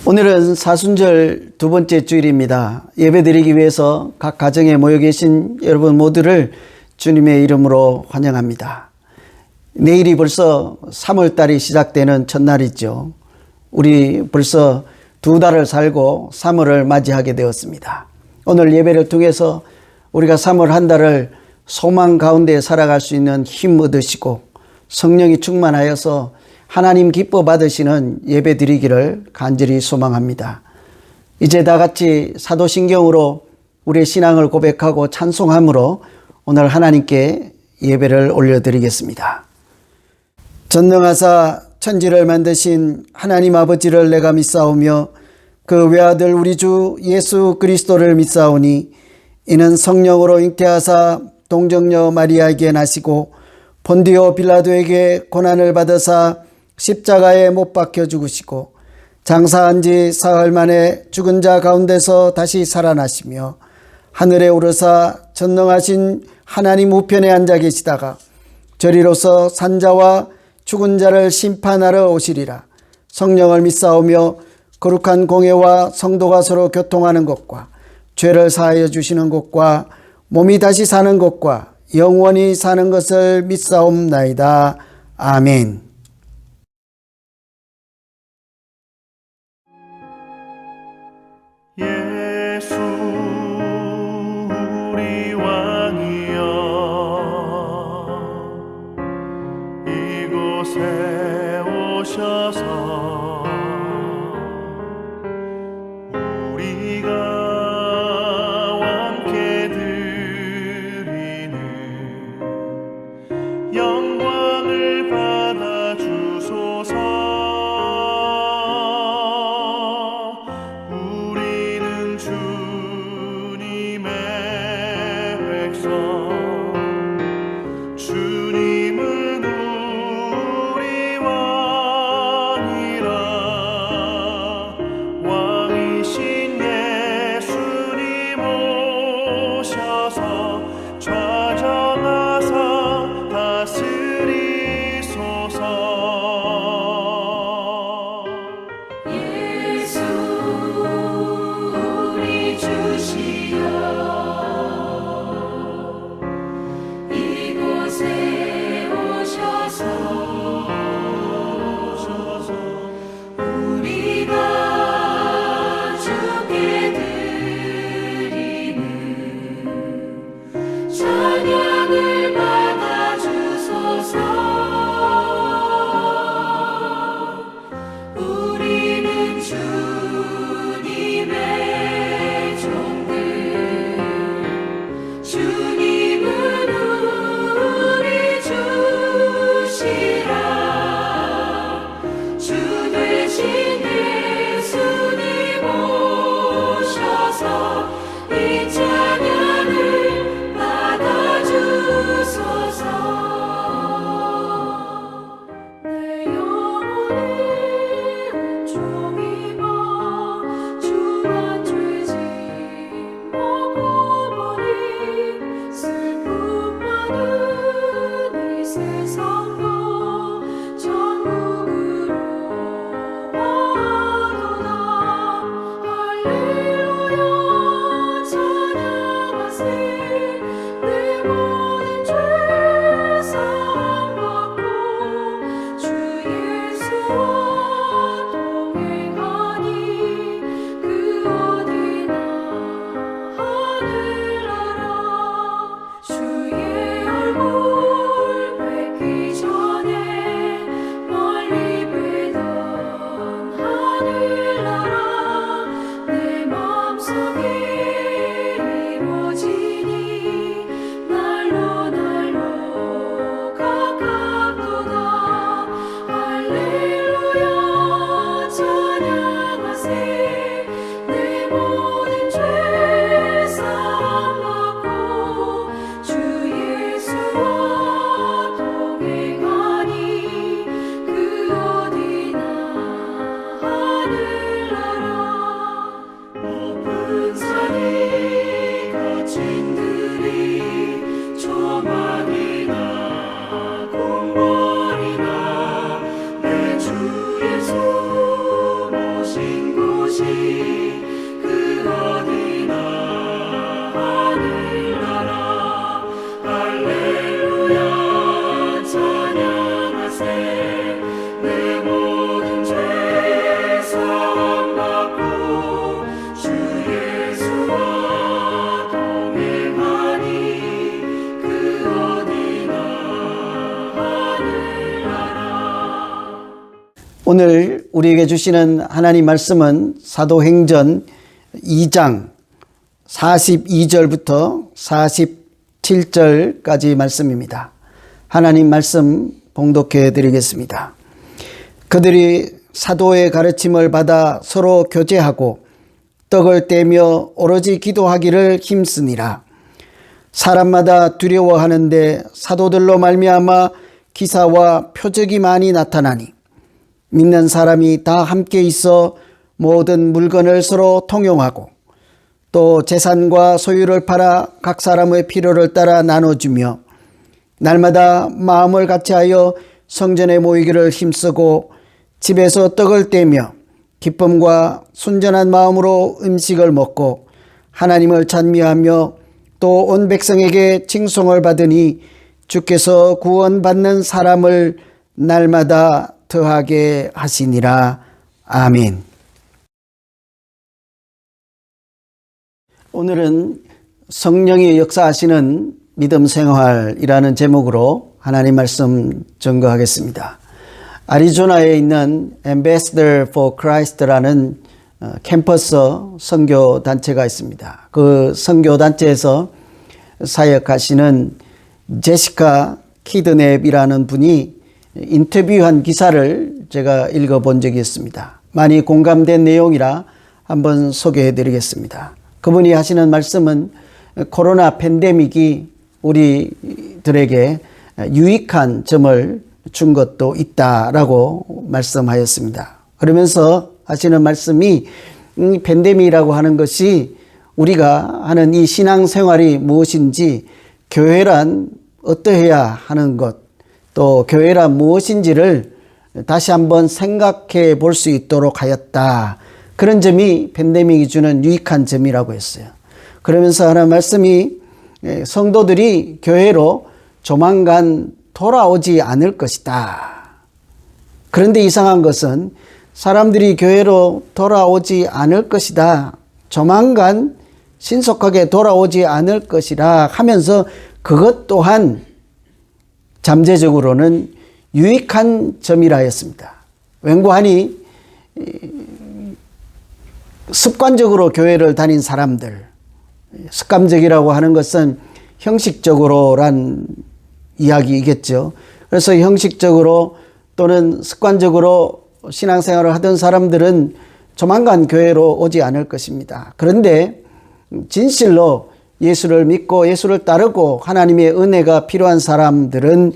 오늘은 사순절 두 번째 주일입니다. 예배드리기 위해서 각 가정에 모여 계신 여러분 모두를 주님의 이름으로 환영합니다. 내일이 벌써 3월달이 시작되는 첫날이죠. 우리 벌써 두 달을 살고 3월을 맞이하게 되었습니다. 오늘 예배를 통해서 우리가 3월 한 달을 소망 가운데 살아갈 수 있는 힘 얻으시고 성령이 충만하여서 하나님 기뻐 받으시는 예배 드리기를 간절히 소망합니다. 이제 다 같이 사도신경으로 우리의 신앙을 고백하고 찬송함으로 오늘 하나님께 예배를 올려드리겠습니다. 전능하사 천지를 만드신 하나님 아버지를 내가 믿사오며 그 외아들 우리 주 예수 그리스도를 믿사오니 이는 성령으로 잉태하사 동정녀 마리아에게 나시고 본디오 빌라도에게 고난을 받으사 십자가에 못 박혀 죽으시고 장사한 지 사흘 만에 죽은 자 가운데서 다시 살아나시며 하늘에 오르사 전능하신 하나님 우편에 앉아 계시다가 저리로서 산자와 죽은 자를 심판하러 오시리라. 성령을 믿사오며 거룩한 공회와 성도가 서로 교통하는 것과 죄를 사하여 주시는 것과 몸이 다시 사는 것과 영원히 사는 것을 믿사옵나이다. 아멘. 예수 우리 왕이여 이곳에 오셔서 우리가 함께 드리는 영광을 받아 주소서. 주님은 우리 왕이라. 오늘 우리에게 주시는 하나님 말씀은 사도행전 2장 42절부터 47절까지 말씀입니다. 하나님 말씀 봉독해 드리겠습니다. 그들이 사도의 가르침을 받아 서로 교제하고 떡을 떼며 오로지 기도하기를 힘쓰니라. 사람마다 두려워하는데 사도들로 말미암아 기사와 표적이 많이 나타나니 믿는 사람이 다 함께 있어 모든 물건을 서로 통용하고 또 재산과 소유를 팔아 각 사람의 필요를 따라 나눠주며 날마다 마음을 같이하여 성전에 모이기를 힘쓰고 집에서 떡을 떼며 기쁨과 순전한 마음으로 음식을 먹고 하나님을 찬미하며 또 온 백성에게 칭송을 받으니 주께서 구원받는 사람을 날마다 더하게 하시니라. 아멘. 오늘은 성령이 역사하시는 믿음 생활이라는 제목으로 하나님 말씀 전거하겠습니다. 아리조나에 있는 Ambassador for Christ라는 캠퍼스 선교 단체가 있습니다. 그 선교 단체에서 사역하시는 제시카 키드넵이라는 분이 인터뷰한 기사를 제가 읽어본 적이 있습니다. 많이 공감된 내용이라 한번 소개해 드리겠습니다. 그분이 하시는 말씀은 코로나 팬데믹이 우리들에게 유익한 점을 준 것도 있다라고 말씀하였습니다. 그러면서 하시는 말씀이 팬데믹이라고 하는 것이 우리가 하는 이 신앙생활이 무엇인지, 교회란 어떠해야 하는 것, 또 교회란 무엇인지를 다시 한번 생각해 볼 수 있도록 하였다. 그런 점이 팬데믹이 주는 유익한 점이라고 했어요. 그러면서 하는 말씀이 성도들이 교회로 조만간 돌아오지 않을 것이다. 그런데 이상한 것은 사람들이 교회로 돌아오지 않을 것이다. 조만간 신속하게 돌아오지 않을 것이라 하면서 그것 또한 잠재적으로는 유익한 점이라 했습니다. 왠고하니 습관적으로 교회를 다닌 사람들, 습관적이라고 하는 것은 형식적으로란 이야기이겠죠. 그래서 형식적으로 또는 습관적으로 신앙생활을 하던 사람들은 조만간 교회로 오지 않을 것입니다. 그런데 진실로 예수를 믿고 예수를 따르고 하나님의 은혜가 필요한 사람들은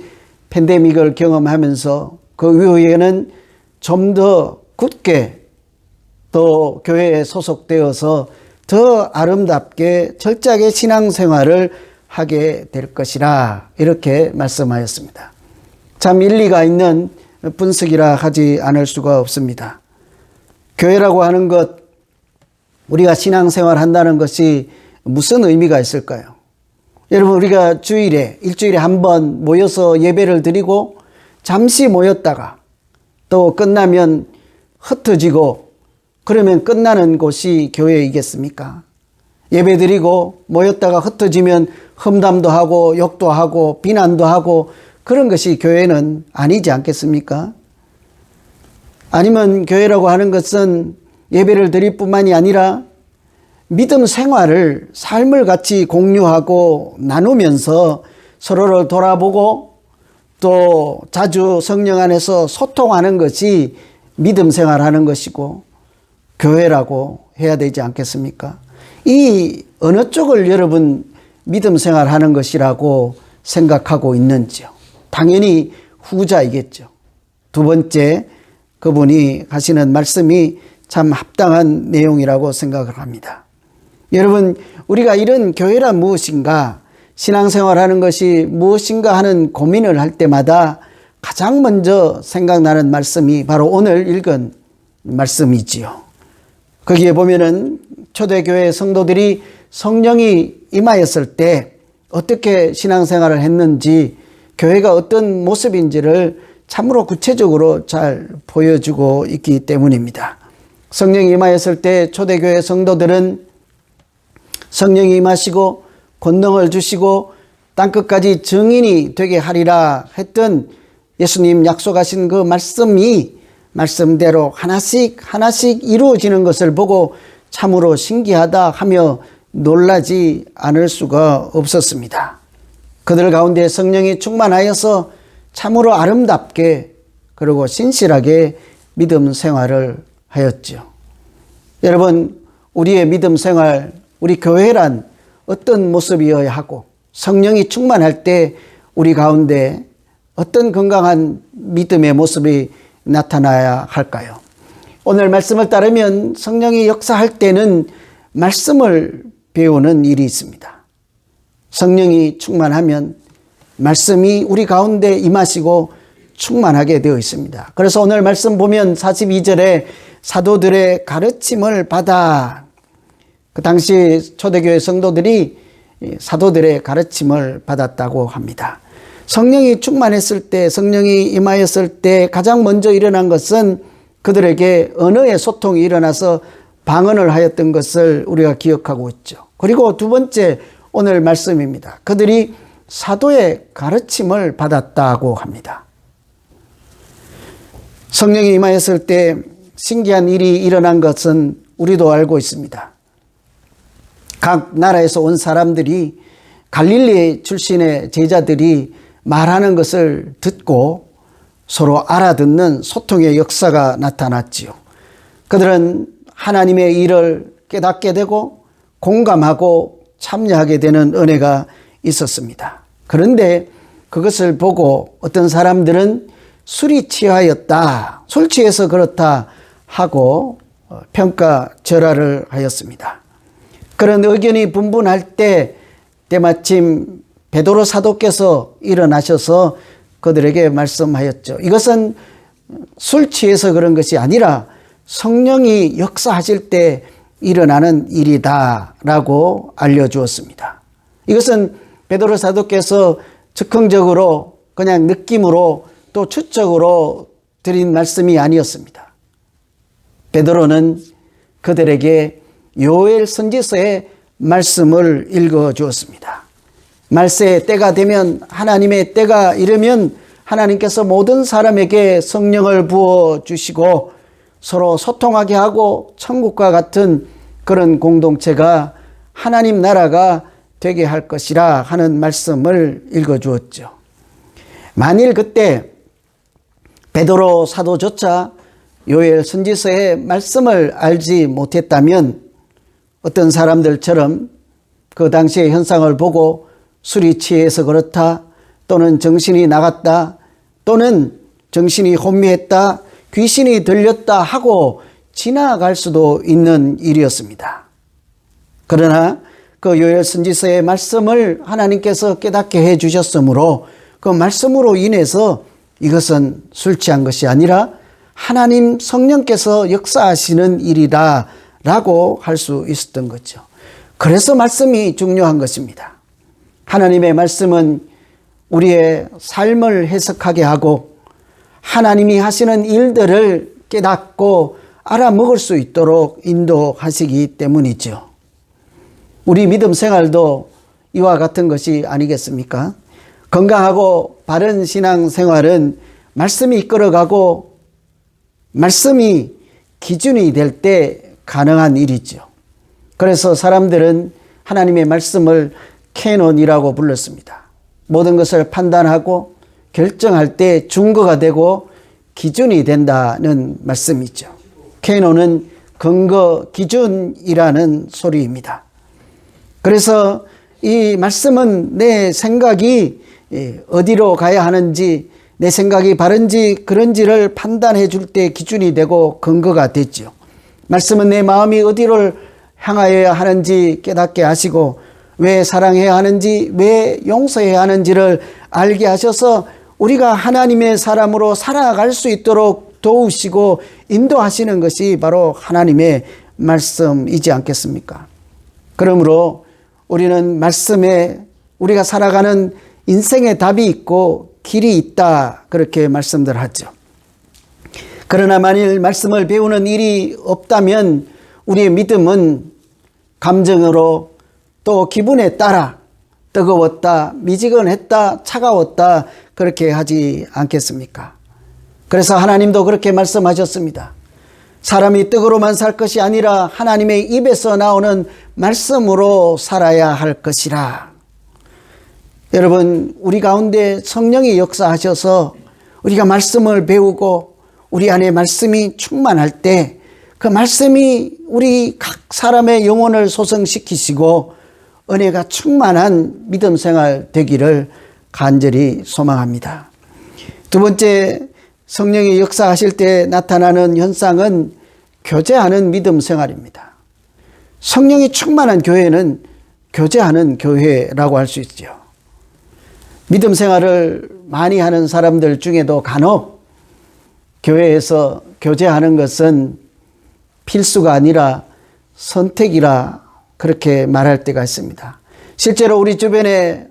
팬데믹을 경험하면서 그 이후에는 좀 더 굳게 또 교회에 소속되어서 더 아름답게 철저하게 신앙생활을 하게 될 것이라 이렇게 말씀하였습니다. 참 일리가 있는 분석이라 하지 않을 수가 없습니다. 교회라고 하는 것, 우리가 신앙생활 한다는 것이 무슨 의미가 있을까요? 여러분, 우리가 일주일에 한 번 모여서 예배를 드리고 잠시 모였다가 또 끝나면 흩어지고 그러면 끝나는 곳이 교회이겠습니까? 예배 드리고 모였다가 흩어지면 험담도 하고 욕도 하고 비난도 하고 그런 것이 교회는 아니지 않겠습니까? 아니면 교회라고 하는 것은 예배를 드릴 뿐만이 아니라 믿음 생활을, 삶을 같이 공유하고 나누면서 서로를 돌아보고 또 자주 성령 안에서 소통하는 것이 믿음 생활하는 것이고 교회라고 해야 되지 않겠습니까? 이 어느 쪽을 여러분 믿음 생활하는 것이라고 생각하고 있는지요? 당연히 후자이겠죠. 두 번째, 그분이 하시는 말씀이 참 합당한 내용이라고 생각을 합니다. 여러분, 우리가 이런 교회란 무엇인가, 신앙생활하는 것이 무엇인가 하는 고민을 할 때마다 가장 먼저 생각나는 말씀이 바로 오늘 읽은 말씀이지요. 거기에 보면은 초대교회 성도들이 성령이 임하였을 때 어떻게 신앙생활을 했는지, 교회가 어떤 모습인지를 참으로 구체적으로 잘 보여주고 있기 때문입니다. 성령이 임하였을 때 초대교회 성도들은 성령이 임하시고 권능을 주시고 땅끝까지 증인이 되게 하리라 했던 예수님 약속하신 그 말씀이 말씀대로 하나씩 하나씩 이루어지는 것을 보고 참으로 신기하다 하며 놀라지 않을 수가 없었습니다. 그들 가운데 성령이 충만하여서 참으로 아름답게 그리고 신실하게 믿음 생활을 하였죠. 여러분, 우리의 믿음 생활, 우리 교회란 어떤 모습이어야 하고 성령이 충만할 때 우리 가운데 어떤 건강한 믿음의 모습이 나타나야 할까요? 오늘 말씀을 따르면 성령이 역사할 때는 말씀을 배우는 일이 있습니다. 성령이 충만하면 말씀이 우리 가운데 임하시고 충만하게 되어 있습니다. 그래서 오늘 말씀 보면 42절에 사도들의 가르침을 받아, 그 당시 초대교회 성도들이 사도들의 가르침을 받았다고 합니다. 성령이 충만했을 때, 성령이 임하였을 때 가장 먼저 일어난 것은 그들에게 언어의 소통이 일어나서 방언을 하였던 것을 우리가 기억하고 있죠. 그리고 두 번째 오늘 말씀입니다. 그들이 사도의 가르침을 받았다고 합니다. 성령이 임하였을 때 신기한 일이 일어난 것은 우리도 알고 있습니다. 각 나라에서 온 사람들이 갈릴리 출신의 제자들이 말하는 것을 듣고 서로 알아듣는 소통의 역사가 나타났지요. 그들은 하나님의 일을 깨닫게 되고 공감하고 참여하게 되는 은혜가 있었습니다. 그런데 그것을 보고 어떤 사람들은 술이 취하였다, 술 취해서 그렇다 하고 평가절하를 하였습니다. 그런 의견이 분분할 때 때마침 베드로 사도께서 일어나셔서 그들에게 말씀하였죠. 이것은 술 취해서 그런 것이 아니라 성령이 역사하실 때 일어나는 일이다 라고 알려주었습니다. 이것은 베드로 사도께서 즉흥적으로 그냥 느낌으로 또 추측으로 드린 말씀이 아니었습니다. 베드로는 그들에게 요엘 선지서의 말씀을 읽어 주었습니다. 말세의 때가 되면, 하나님의 때가 이르면 하나님께서 모든 사람에게 성령을 부어 주시고 서로 소통하게 하고 천국과 같은 그런 공동체가, 하나님 나라가 되게 할 것이라 하는 말씀을 읽어 주었죠. 만일 그때 베드로 사도조차 요엘 선지서의 말씀을 알지 못했다면 어떤 사람들처럼 그 당시의 현상을 보고 술이 취해서 그렇다, 또는 정신이 나갔다, 또는 정신이 혼미했다, 귀신이 들렸다 하고 지나갈 수도 있는 일이었습니다. 그러나 그 요엘 선지서의 말씀을 하나님께서 깨닫게 해 주셨으므로 그 말씀으로 인해서 이것은 술 취한 것이 아니라 하나님 성령께서 역사하시는 일이다 라고 할 수 있었던 거죠. 그래서 말씀이 중요한 것입니다. 하나님의 말씀은 우리의 삶을 해석하게 하고 하나님이 하시는 일들을 깨닫고 알아먹을 수 있도록 인도하시기 때문이죠. 우리 믿음 생활도 이와 같은 것이 아니겠습니까? 건강하고 바른 신앙 생활은 말씀이 이끌어가고 말씀이 기준이 될 때 가능한 일이죠. 그래서 사람들은 하나님의 말씀을 캐논이라고 불렀습니다. 모든 것을 판단하고 결정할 때 증거가 되고 기준이 된다는 말씀이죠. 캐논은 근거, 기준이라는 소리입니다. 그래서 이 말씀은 내 생각이 어디로 가야 하는지, 내 생각이 바른지 그런지를 판단해 줄 때 기준이 되고 근거가 됐죠. 말씀은 내 마음이 어디를 향하여야 하는지 깨닫게 하시고 왜 사랑해야 하는지, 왜 용서해야 하는지를 알게 하셔서 우리가 하나님의 사람으로 살아갈 수 있도록 도우시고 인도하시는 것이 바로 하나님의 말씀이지 않겠습니까? 그러므로 우리는 말씀에 우리가 살아가는 인생의 답이 있고 길이 있다, 그렇게 말씀들 하죠. 그러나 만일 말씀을 배우는 일이 없다면 우리의 믿음은 감정으로 또 기분에 따라 뜨거웠다, 미지근했다, 차가웠다, 그렇게 하지 않겠습니까? 그래서 하나님도 그렇게 말씀하셨습니다. 사람이 떡으로만 살 것이 아니라 하나님의 입에서 나오는 말씀으로 살아야 할 것이라. 여러분, 우리 가운데 성령이 역사하셔서 우리가 말씀을 배우고 우리 안에 말씀이 충만할 때 그 말씀이 우리 각 사람의 영혼을 소성시키시고 은혜가 충만한 믿음 생활 되기를 간절히 소망합니다. 두 번째, 성령이 역사하실 때 나타나는 현상은 교제하는 믿음 생활입니다. 성령이 충만한 교회는 교제하는 교회라고 할 수 있죠. 믿음 생활을 많이 하는 사람들 중에도 간혹 교회에서 교제하는 것은 필수가 아니라 선택이라 그렇게 말할 때가 있습니다. 실제로 우리 주변에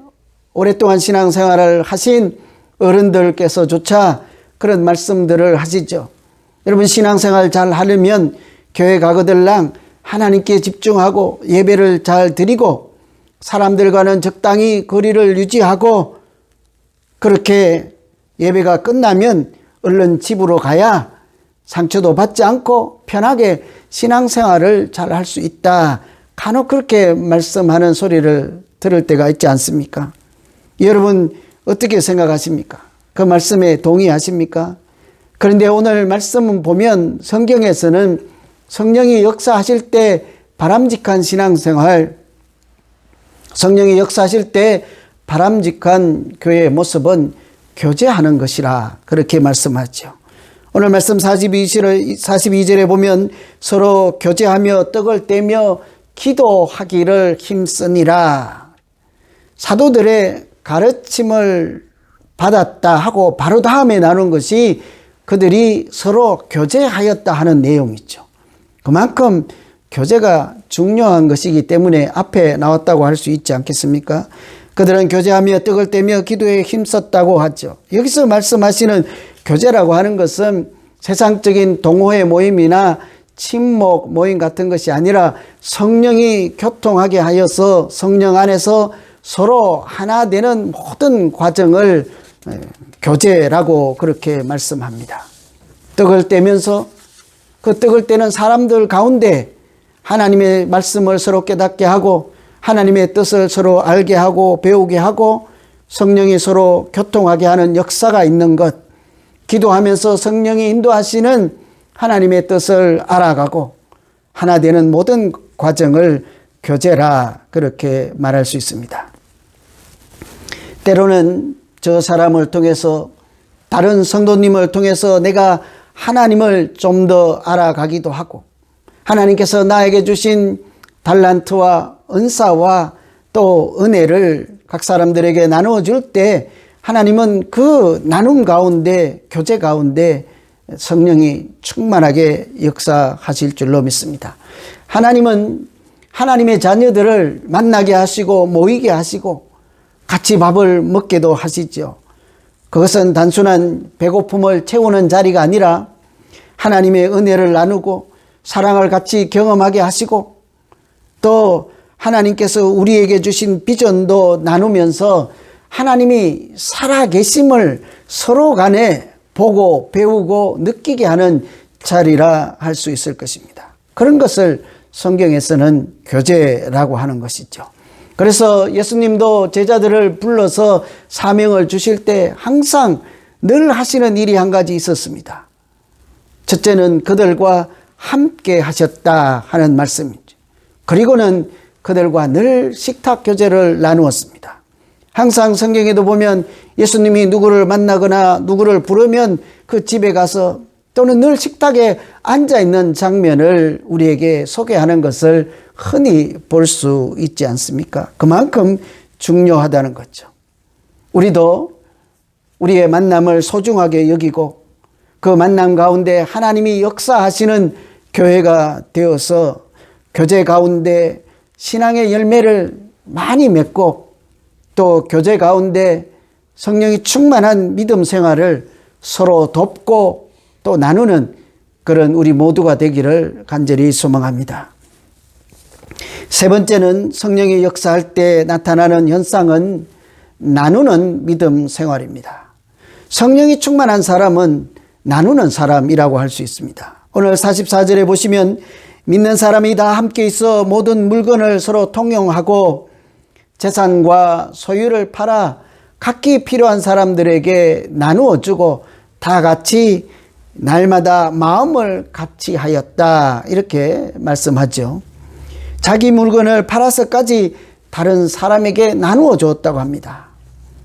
오랫동안 신앙생활을 하신 어른들께서조차 그런 말씀들을 하시죠. 여러분, 신앙생활 잘 하려면 교회 가거들랑 하나님께 집중하고 예배를 잘 드리고 사람들과는 적당히 거리를 유지하고 그렇게 예배가 끝나면 얼른 집으로 가야 상처도 받지 않고 편하게 신앙생활을 잘 할 수 있다. 간혹 그렇게 말씀하는 소리를 들을 때가 있지 않습니까? 여러분 어떻게 생각하십니까? 그 말씀에 동의하십니까? 그런데 오늘 말씀을 보면 성경에서는 성령이 역사하실 때 바람직한 신앙생활, 성령이 역사하실 때 바람직한 교회의 모습은 교제하는 것이라 그렇게 말씀하죠. 오늘 말씀 42절에 보면 서로 교제하며 떡을 떼며 기도하기를 힘쓰니라. 사도들의 가르침을 받았다 하고 바로 다음에 나눈 것이 그들이 서로 교제하였다 하는 내용이죠. 그만큼 교제가 중요한 것이기 때문에 앞에 나왔다고 할 수 있지 않겠습니까? 그들은 교제하며 떡을 떼며 기도에 힘썼다고 하죠. 여기서 말씀하시는 교제라고 하는 것은 세상적인 동호회 모임이나 친목 모임 같은 것이 아니라 성령이 교통하게 하여서 성령 안에서 서로 하나 되는 모든 과정을 교제라고 그렇게 말씀합니다. 떡을 떼면서 그 떡을 떼는 사람들 가운데 하나님의 말씀을 서로 깨닫게 하고 하나님의 뜻을 서로 알게 하고 배우게 하고 성령이 서로 교통하게 하는 역사가 있는 것, 기도하면서 성령이 인도하시는 하나님의 뜻을 알아가고 하나 되는 모든 과정을 교제라 그렇게 말할 수 있습니다. 때로는 저 사람을 통해서 다른 성도님을 통해서 내가 하나님을 좀 더 알아가기도 하고 하나님께서 나에게 주신 달란트와 은사와 또 은혜를 각 사람들에게 나누어 줄 때 하나님은 그 나눔 가운데 교제 가운데 성령이 충만하게 역사하실 줄로 믿습니다. 하나님은 하나님의 자녀들을 만나게 하시고 모이게 하시고 같이 밥을 먹게도 하시죠. 그것은 단순한 배고픔을 채우는 자리가 아니라 하나님의 은혜를 나누고 사랑을 같이 경험하게 하시고 또 하나님께서 우리에게 주신 비전도 나누면서 하나님이 살아계심을 서로 간에 보고 배우고 느끼게 하는 자리라 할 수 있을 것입니다. 그런 것을 성경에서는 교제라고 하는 것이죠. 그래서 예수님도 제자들을 불러서 사명을 주실 때 항상 늘 하시는 일이 한 가지 있었습니다. 첫째는 그들과 함께 하셨다 하는 말씀이죠. 그리고는 그들과 늘 식탁 교제를 나누었습니다. 항상 성경에도 보면 예수님이 누구를 만나거나 누구를 부르면 그 집에 가서 또는 늘 식탁에 앉아있는 장면을 우리에게 소개하는 것을 흔히 볼 수 있지 않습니까? 그만큼 중요하다는 거죠. 우리도 우리의 만남을 소중하게 여기고 그 만남 가운데 하나님이 역사하시는 교회가 되어서 교제 가운데 신앙의 열매를 많이 맺고 또 교제 가운데 성령이 충만한 믿음 생활을 서로 돕고 또 나누는 그런 우리 모두가 되기를 간절히 소망합니다. 세 번째는 성령이 역사할 때 나타나는 현상은 나누는 믿음 생활입니다. 성령이 충만한 사람은 나누는 사람이라고 할 수 있습니다. 오늘 44절에 보시면 믿는 사람이 다 함께 있어 모든 물건을 서로 통용하고 재산과 소유를 팔아 각기 필요한 사람들에게 나누어 주고 다 같이 날마다 마음을 같이하였다, 이렇게 말씀하죠. 자기 물건을 팔아서까지 다른 사람에게 나누어 주었다고 합니다.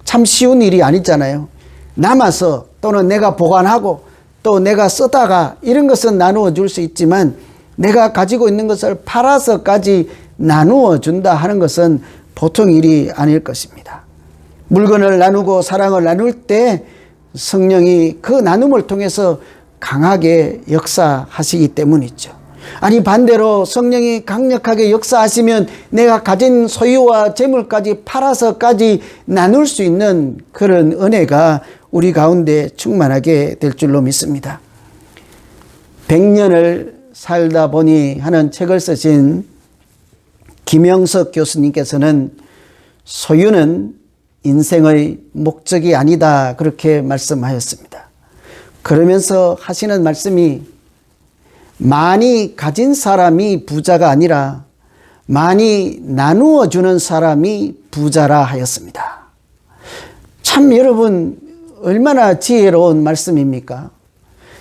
참 쉬운 일이 아니잖아요. 남아서 또는 내가 보관하고 또 내가 쓰다가 이런 것은 나누어 줄 수 있지만 내가 가지고 있는 것을 팔아서까지 나누어 준다 하는 것은 보통 일이 아닐 것입니다. 물건을 나누고 사랑을 나눌 때 성령이 그 나눔을 통해서 강하게 역사하시기 때문이죠. 아니 반대로 성령이 강력하게 역사하시면 내가 가진 소유와 재물까지 팔아서까지 나눌 수 있는 그런 은혜가 우리 가운데 충만하게 될 줄로 믿습니다. 100년을 살다 보니 하는 책을 쓰신 김영석 교수님께서는 소유는 인생의 목적이 아니다, 그렇게 말씀하였습니다. 그러면서 하시는 말씀이 많이 가진 사람이 부자가 아니라 많이 나누어 주는 사람이 부자라 하였습니다. 참 여러분 얼마나 지혜로운 말씀입니까?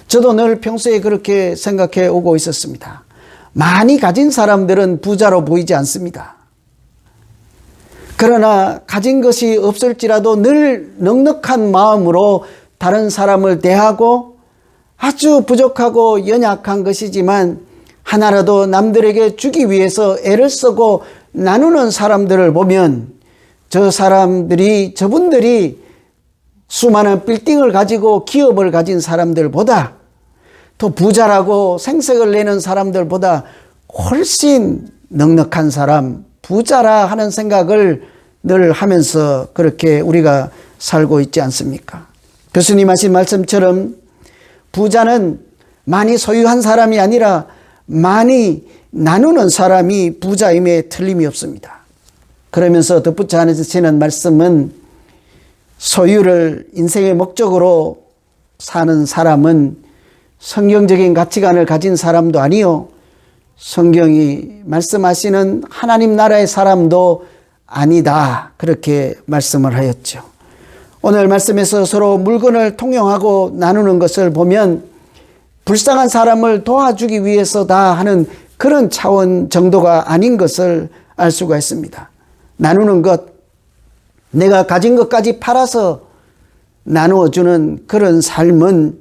저도 늘 평소에 그렇게 생각해 오고 있었습니다. 많이 가진 사람들은 부자로 보이지 않습니다. 그러나 가진 것이 없을지라도 늘 넉넉한 마음으로 다른 사람을 대하고 아주 부족하고 연약한 것이지만 하나라도 남들에게 주기 위해서 애를 쓰고 나누는 사람들을 보면 저분들이 수많은 빌딩을 가지고 기업을 가진 사람들보다 또 부자라고 생색을 내는 사람들보다 훨씬 넉넉한 사람, 부자라 하는 생각을 늘 하면서 그렇게 우리가 살고 있지 않습니까? 교수님 하신 말씀처럼 부자는 많이 소유한 사람이 아니라 많이 나누는 사람이 부자임에 틀림이 없습니다. 그러면서 덧붙여 하시는 말씀은 소유를 인생의 목적으로 사는 사람은 성경적인 가치관을 가진 사람도 아니요, 성경이 말씀하시는 하나님 나라의 사람도 아니다, 그렇게 말씀을 하였죠. 오늘 말씀에서 서로 물건을 통용하고 나누는 것을 보면 불쌍한 사람을 도와주기 위해서다 하는 그런 차원 정도가 아닌 것을 알 수가 있습니다. 나누는 것, 내가 가진 것까지 팔아서 나누어주는 그런 삶은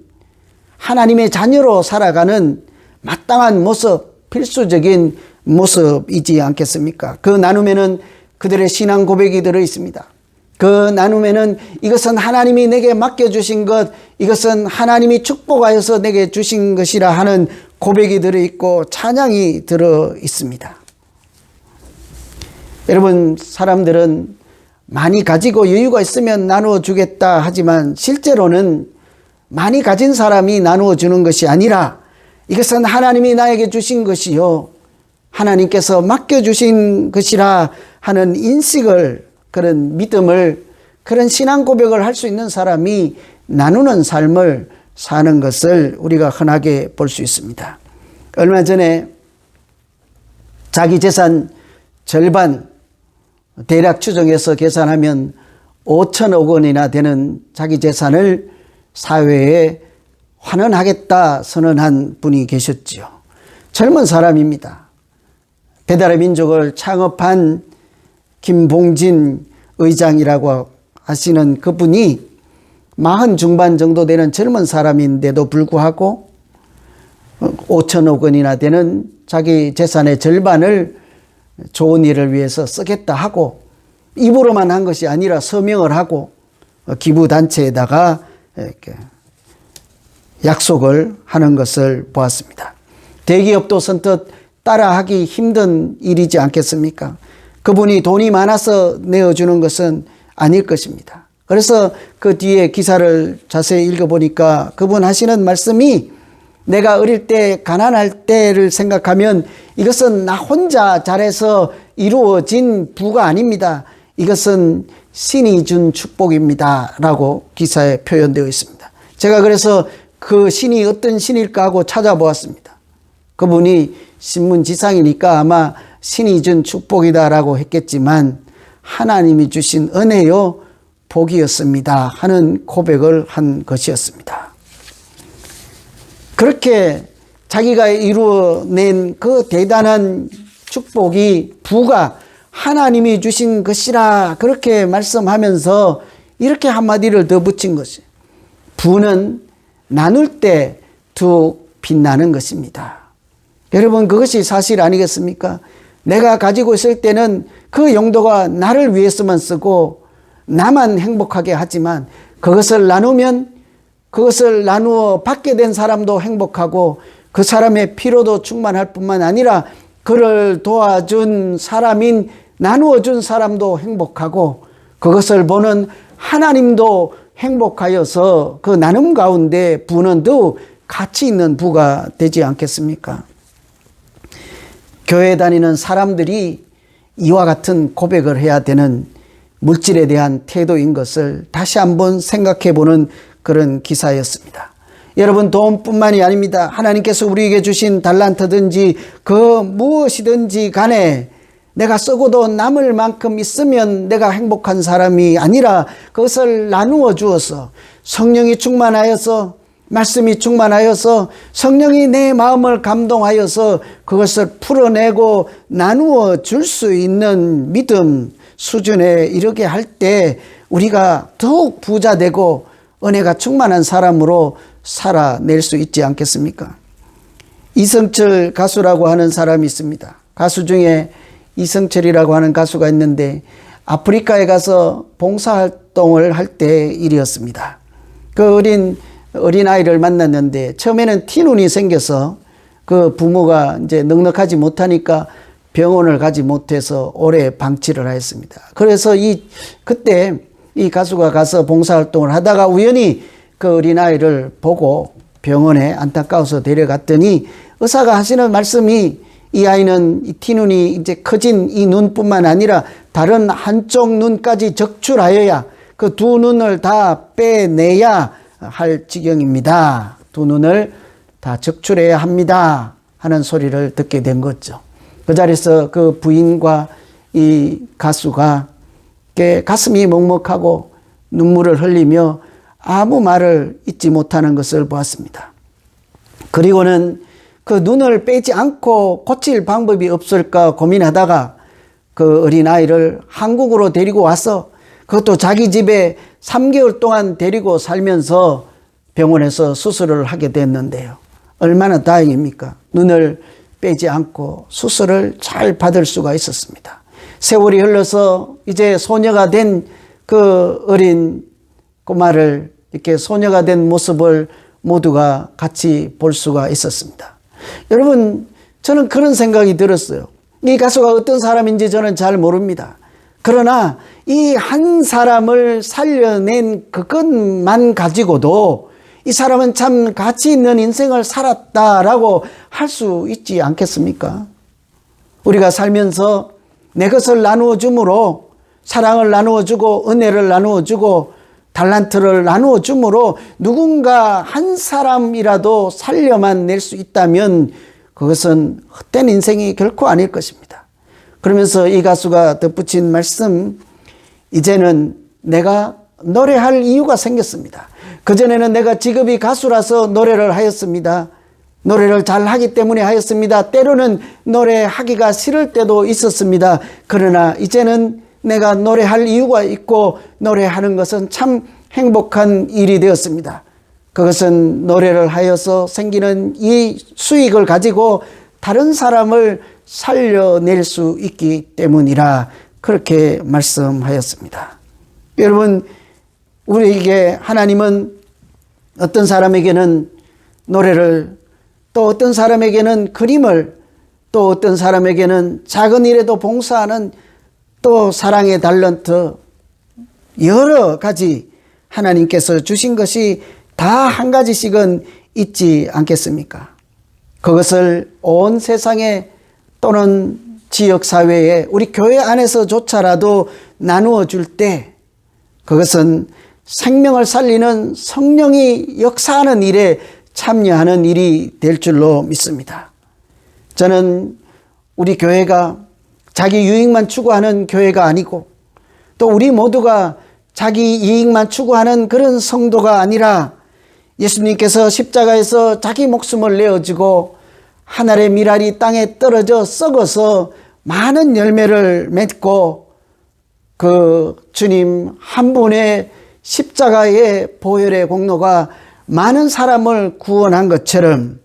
하나님의 자녀로 살아가는 마땅한 모습, 필수적인 모습이지 않겠습니까? 그 나눔에는 그들의 신앙 고백이 들어 있습니다. 그 나눔에는 이것은 하나님이 내게 맡겨주신 것, 이것은 하나님이 축복하여서 내게 주신 것이라 하는 고백이 들어있고 찬양이 들어있습니다. 여러분, 사람들은 많이 가지고 여유가 있으면 나누어 주겠다 하지만 실제로는 많이 가진 사람이 나누어 주는 것이 아니라 이것은 하나님이 나에게 주신 것이요, 하나님께서 맡겨주신 것이라 하는 인식을, 그런 믿음을, 그런 신앙 고백을 할 수 있는 사람이 나누는 삶을 사는 것을 우리가 흔하게 볼 수 있습니다. 얼마 전에 자기 재산 절반 대략 추정해서 계산하면 5천억 원이나 되는 자기 재산을 사회에 환원하겠다 선언한 분이 계셨지요. 젊은 사람입니다. 배달의 민족을 창업한 김봉진 의장이라고 하시는 그분이 40 중반 정도 되는 젊은 사람인데도 불구하고 5천억 원이나 되는 자기 재산의 절반을 좋은 일을 위해서 쓰겠다 하고 입으로만 한 것이 아니라 서명을 하고 기부단체에다가 이렇게 약속을 하는 것을 보았습니다. 대기업도 선뜻 따라하기 힘든 일이지 않겠습니까? 그분이 돈이 많아서 내어주는 것은 아닐 것입니다. 그래서 그 뒤에 기사를 자세히 읽어보니까 그분 하시는 말씀이 내가 어릴 때 가난할 때를 생각하면 이것은 나 혼자 잘해서 이루어진 부가 아닙니다. 이것은 신이 준 축복입니다 라고 기사에 표현되어 있습니다. 제가 그래서 그 신이 어떤 신일까 하고 찾아보았습니다. 그분이 신문지상이니까 아마 신이 준 축복이다라고 했겠지만 하나님이 주신 은혜요 복이었습니다 하는 고백을 한 것이었습니다. 그렇게 자기가 이루어낸 그 대단한 축복이 부가 하나님이 주신 것이라 그렇게 말씀하면서 이렇게 한마디를 더 붙인 것이 부는 나눌 때 더욱 빛나는 것입니다. 여러분 그것이 사실 아니겠습니까? 내가 가지고 있을 때는 그 용도가 나를 위해서만 쓰고 나만 행복하게 하지만 그것을 나누면 그것을 나누어 받게 된 사람도 행복하고 그 사람의 피로도 충만할 뿐만 아니라 그를 도와준 사람인 나누어준 사람도 행복하고 그것을 보는 하나님도 행복하여서 그 나눔 가운데 부는 더욱 가치 있는 부가 되지 않겠습니까? 교회 다니는 사람들이 이와 같은 고백을 해야 되는 물질에 대한 태도인 것을 다시 한번 생각해 보는 그런 기사였습니다. 여러분 돈뿐만이 아닙니다. 하나님께서 우리에게 주신 달란트든지 그 무엇이든지 간에 내가 쓰고도 남을 만큼 있으면 내가 행복한 사람이 아니라 그것을 나누어 주어서 성령이 충만하여서 말씀이 충만하여서 성령이 내 마음을 감동하여서 그것을 풀어내고 나누어 줄 수 있는 믿음 수준에 이르게 할 때 우리가 더욱 부자 되고 은혜가 충만한 사람으로 살아낼 수 있지 않겠습니까? 이성철 가수라고 하는 사람이 있습니다. 가수 중에 이성철이라고 하는 가수가 있는데 아프리카에 가서 봉사활동을 할 때 일이었습니다. 그 어린아이를 만났는데 처음에는 티눈이 생겨서 그 부모가 이제 넉넉하지 못하니까 병원을 가지 못해서 오래 방치를 하였습니다. 그래서 그때 이 가수가 가서 봉사활동을 하다가 우연히 그 어린아이를 보고 병원에 안타까워서 데려갔더니 의사가 하시는 말씀이 이 아이는 이 티눈이 이제 커진 이 눈뿐만 아니라 다른 한쪽 눈까지 적출하여야 그 두 눈을 다 빼내야 할 지경입니다. 두 눈을 다 적출해야 합니다 하는 소리를 듣게 된 거죠. 그 자리에서 그 부인과 이 가수가 가슴이 먹먹하고 눈물을 흘리며 아무 말을 잇지 못하는 것을 보았습니다. 그리고는 그 눈을 빼지 않고 고칠 방법이 없을까 고민하다가 그 어린아이를 한국으로 데리고 와서 그것도 자기 집에 3개월 동안 데리고 살면서 병원에서 수술을 하게 됐는데요. 얼마나 다행입니까? 눈을 빼지 않고 수술을 잘 받을 수가 있었습니다. 세월이 흘러서 이제 소녀가 된 그 어린 꼬마를 이렇게 소녀가 된 모습을 모두가 같이 볼 수가 있었습니다. 여러분, 저는 그런 생각이 들었어요. 이 가수가 어떤 사람인지 저는 잘 모릅니다. 그러나 이 한 사람을 살려낸 그것만 가지고도 이 사람은 참 가치 있는 인생을 살았다라고 할 수 있지 않겠습니까? 우리가 살면서 내 것을 나누어 줌으로 사랑을 나누어 주고 은혜를 나누어 주고 달란트를 나누어 줌으로 누군가 한 사람이라도 살려만 낼 수 있다면 그것은 헛된 인생이 결코 아닐 것입니다. 그러면서 이 가수가 덧붙인 말씀, 이제는 내가 노래할 이유가 생겼습니다. 그전에는 내가 직업이 가수라서 노래를 하였습니다. 노래를 잘하기 때문에 하였습니다. 때로는 노래하기가 싫을 때도 있었습니다. 그러나 이제는 내가 노래할 이유가 있고 노래하는 것은 참 행복한 일이 되었습니다. 그것은 노래를 하여서 생기는 이 수익을 가지고 다른 사람을 살려낼 수 있기 때문이라 그렇게 말씀하였습니다. 여러분, 우리에게 하나님은 어떤 사람에게는 노래를, 또 어떤 사람에게는 그림을, 또 어떤 사람에게는 작은 일에도 봉사하는 또 사랑의 달란트, 여러 가지 하나님께서 주신 것이 다 한 가지씩은 있지 않겠습니까? 그것을 온 세상에 또는 지역사회에 우리 교회 안에서조차라도 나누어 줄 때 그것은 생명을 살리는 성령이 역사하는 일에 참여하는 일이 될 줄로 믿습니다. 저는 우리 교회가 자기 유익만 추구하는 교회가 아니고 또 우리 모두가 자기 이익만 추구하는 그런 성도가 아니라 예수님께서 십자가에서 자기 목숨을 내어주고 한 알의 밀알이 땅에 떨어져 썩어서 많은 열매를 맺고 그 주님 한 분의 십자가의 보혈의 공로가 많은 사람을 구원한 것처럼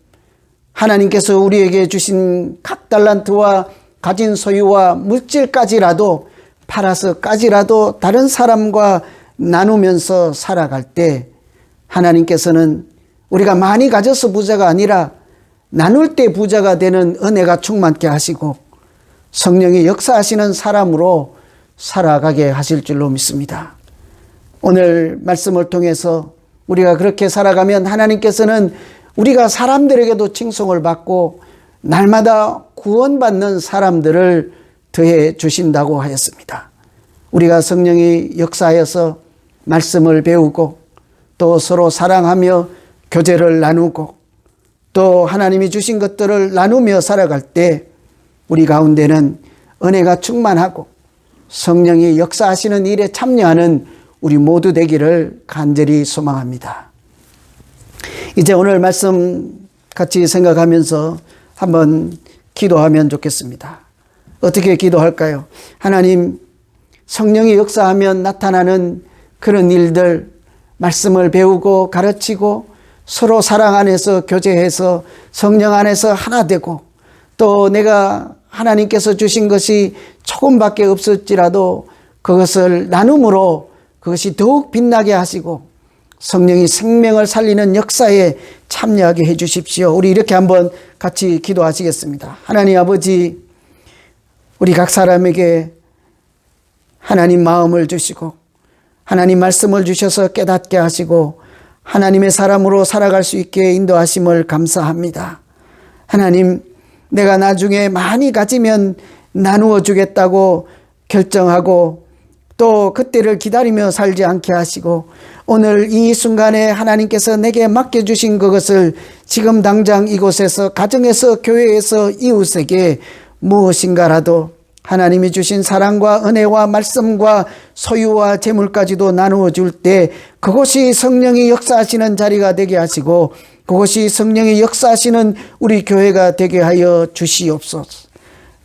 하나님께서 우리에게 주신 각 달란트와 가진 소유와 물질까지라도 팔아서까지라도 다른 사람과 나누면서 살아갈 때 하나님께서는 우리가 많이 가져서 부자가 아니라 나눌 때 부자가 되는 은혜가 충만케 하시고 성령이 역사하시는 사람으로 살아가게 하실 줄로 믿습니다. 오늘 말씀을 통해서 우리가 그렇게 살아가면 하나님께서는 우리가 사람들에게도 칭송을 받고 날마다 구원받는 사람들을 더해 주신다고 하였습니다. 우리가 성령이 역사하여서 말씀을 배우고 또 서로 사랑하며 교제를 나누고 또 하나님이 주신 것들을 나누며 살아갈 때 우리 가운데는 은혜가 충만하고 성령이 역사하시는 일에 참여하는 우리 모두 되기를 간절히 소망합니다. 이제 오늘 말씀 같이 생각하면서 한번 기도하면 좋겠습니다. 어떻게 기도할까요? 하나님, 성령이 역사하면 나타나는 그런 일들, 말씀을 배우고 가르치고 서로 사랑 안에서 교제해서 성령 안에서 하나 되고 또 내가 하나님께서 주신 것이 조금밖에 없을지라도 그것을 나눔으로 그것이 더욱 빛나게 하시고 성령이 생명을 살리는 역사에 참여하게 해 주십시오. 우리 이렇게 한번 같이 기도하시겠습니다. 하나님 아버지, 우리 각 사람에게 하나님 마음을 주시고 하나님 말씀을 주셔서 깨닫게 하시고 하나님의 사람으로 살아갈 수 있게 인도하심을 감사합니다. 하나님, 내가 나중에 많이 가지면 나누어 주겠다고 결정하고 또 그때를 기다리며 살지 않게 하시고 오늘 이 순간에 하나님께서 내게 맡겨주신 그것을 지금 당장 이곳에서 가정에서 교회에서 이웃에게 무엇인가라도 하나님이 주신 사랑과 은혜와 말씀과 소유와 재물까지도 나누어 줄 때 그것이 성령이 역사하시는 자리가 되게 하시고 그것이 성령이 역사하시는 우리 교회가 되게 하여 주시옵소서.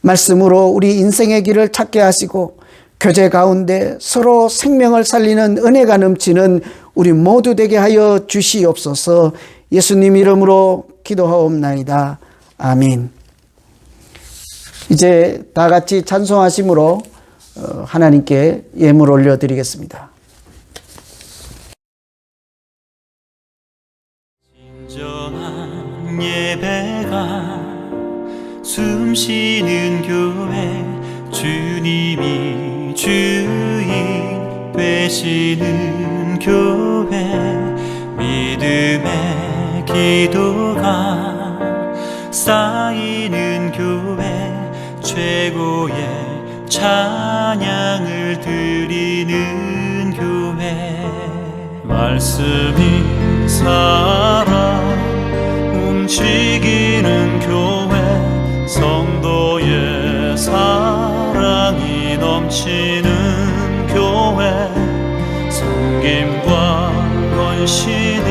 말씀으로 우리 인생의 길을 찾게 하시고 교제 가운데 서로 생명을 살리는 은혜가 넘치는 우리 모두 되게 하여 주시옵소서. 예수님 이름으로 기도하옵나이다. 아멘. 이제 다 같이 찬송하심으로 하나님께 예물 올려드리겠습니다. 진정한 예배가 숨쉬는 교회, 주님이 주인 되시는 교회, 믿음의 기도가 쌓이는 교회, 최고의 찬양을 드리는 교회, 말씀이 살아 움직이는 교회, 성도의 사랑이 넘치는 교회, 섬김과 헌신이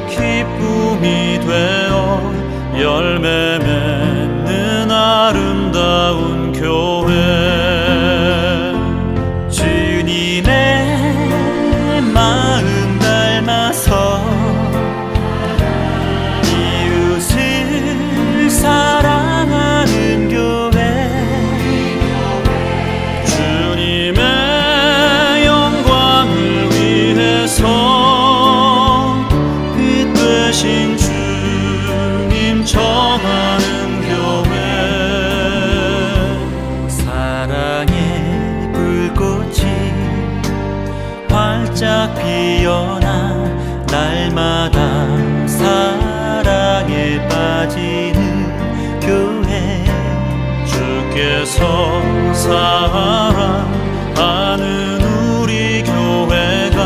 기쁨이 되어 열매 맺는 아름다운 교회, 주님의 마음 닮아서 이웃을 사랑하는 교회, 주님의 영광을 위해서 빛 되신 주님 정하는 교회, 사랑의 불꽃이 활짝 피어나 날마다 사랑에 빠지는 교회, 주께서 사랑하는 우리 교회가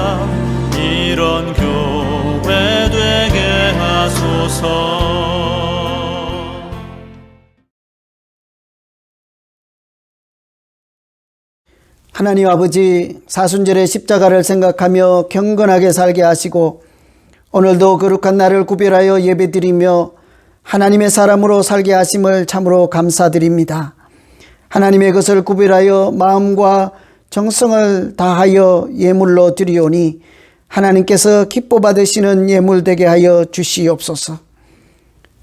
하나님 아버지, 사순절의 십자가를 생각하며 경건하게 살게 하시고 오늘도 거룩한 날을 구별하여 예배드리며 하나님의 사람으로 살게 하심을 참으로 감사드립니다. 하나님의 것을 구별하여 마음과 정성을 다하여 예물로 드리오니 하나님께서 기뻐 받으시는 예물 되게 하여 주시옵소서.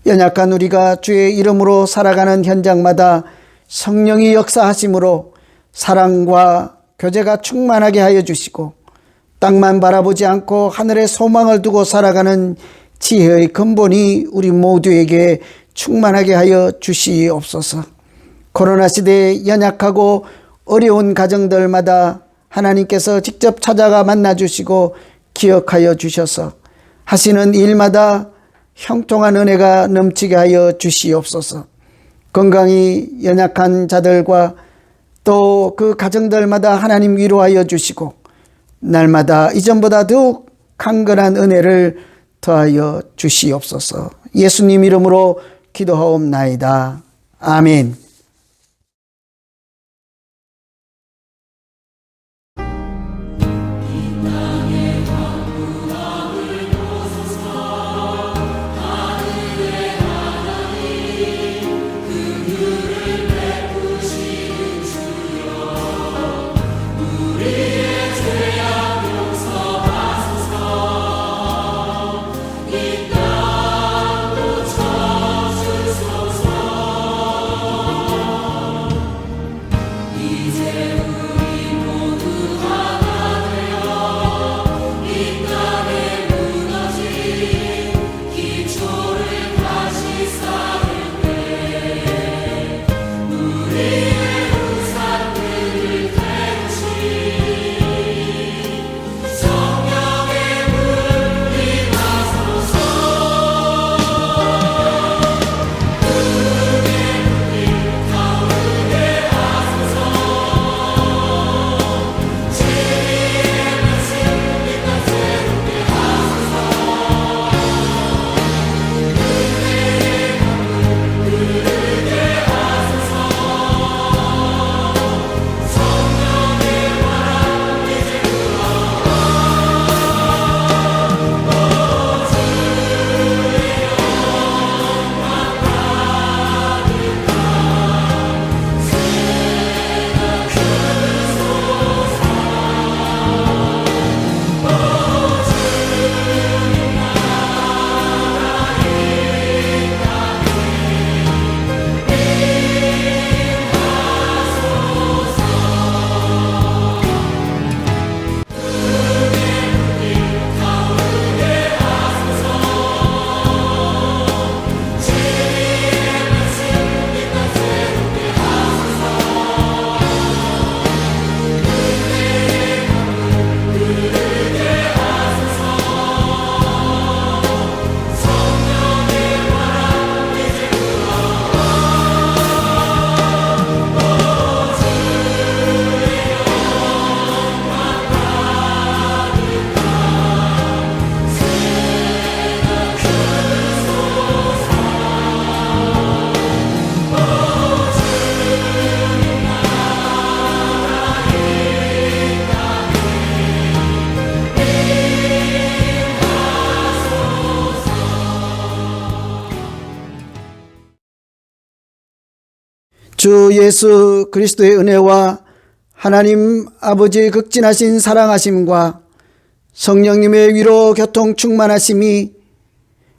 연약한 우리가 주의 이름으로 살아가는 현장마다 성령이 역사하심으로 사랑과 교제가 충만하게 하여 주시고 땅만 바라보지 않고 하늘에 소망을 두고 살아가는 지혜의 근본이 우리 모두에게 충만하게 하여 주시옵소서. 코로나 시대에 연약하고 어려운 가정들마다 하나님께서 직접 찾아가 만나주시고 기억하여 주셔서 하시는 일마다 형통한 은혜가 넘치게 하여 주시옵소서. 건강이 연약한 자들과 또 그 가정들마다 하나님 위로하여 주시고 날마다 이전보다 더욱 강건한 은혜를 더하여 주시옵소서. 예수님 이름으로 기도하옵나이다. 아멘. 주 예수 그리스도의 은혜와 하나님 아버지의 극진하신 사랑하심과 성령님의 위로 교통 충만하심이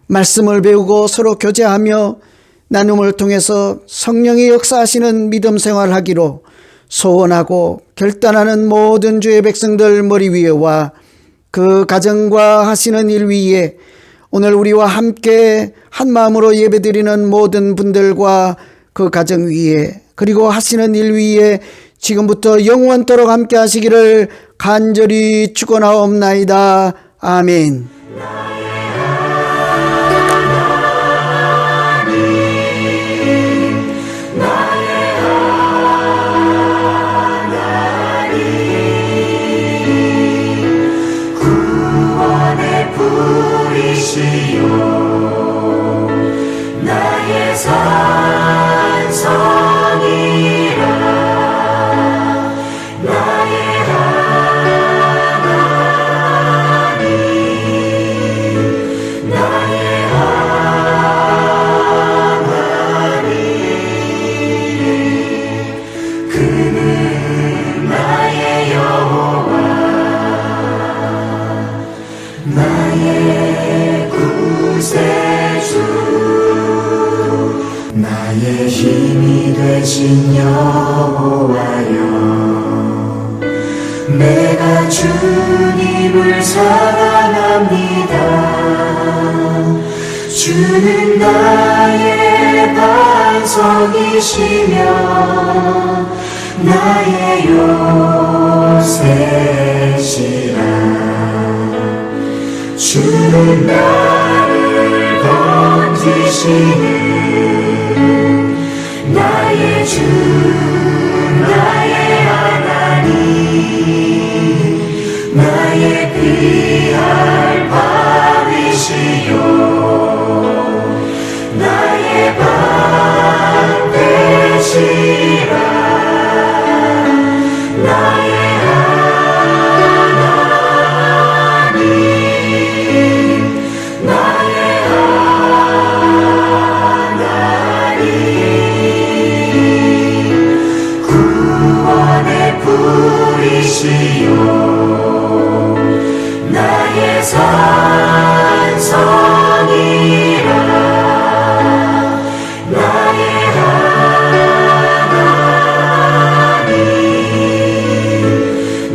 말씀을 배우고 서로 교제하며 나눔을 통해서 성령이 역사하시는 믿음 생활하기로 소원하고 결단하는 모든 주의 백성들 머리 위에와 그 가정과 하시는 일 위에 오늘 우리와 함께 한 마음으로 예배드리는 모든 분들과 그 가정 위에 그리고 하시는 일 위에 지금부터 영원토록 함께 하시기를 간절히 축원하옵나이다. 아멘. 구원의 불이시요 나의 산성이라 나의 나의 구세주 나의 힘이 되신 여호와여 내가 주님을 사랑합니다. 주는 나의 반석이시며 나의 요새시라. 주는 나를 건지시는 나의 주 나의 하나님 나의 피할 밤이시요 나의 방 되시라. 나의 하나님 나의 하나님 구원의 불이시요 나의 산성이라. 나의 하나님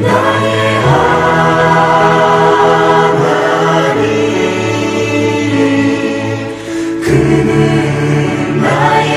나의 하나님 그는 나의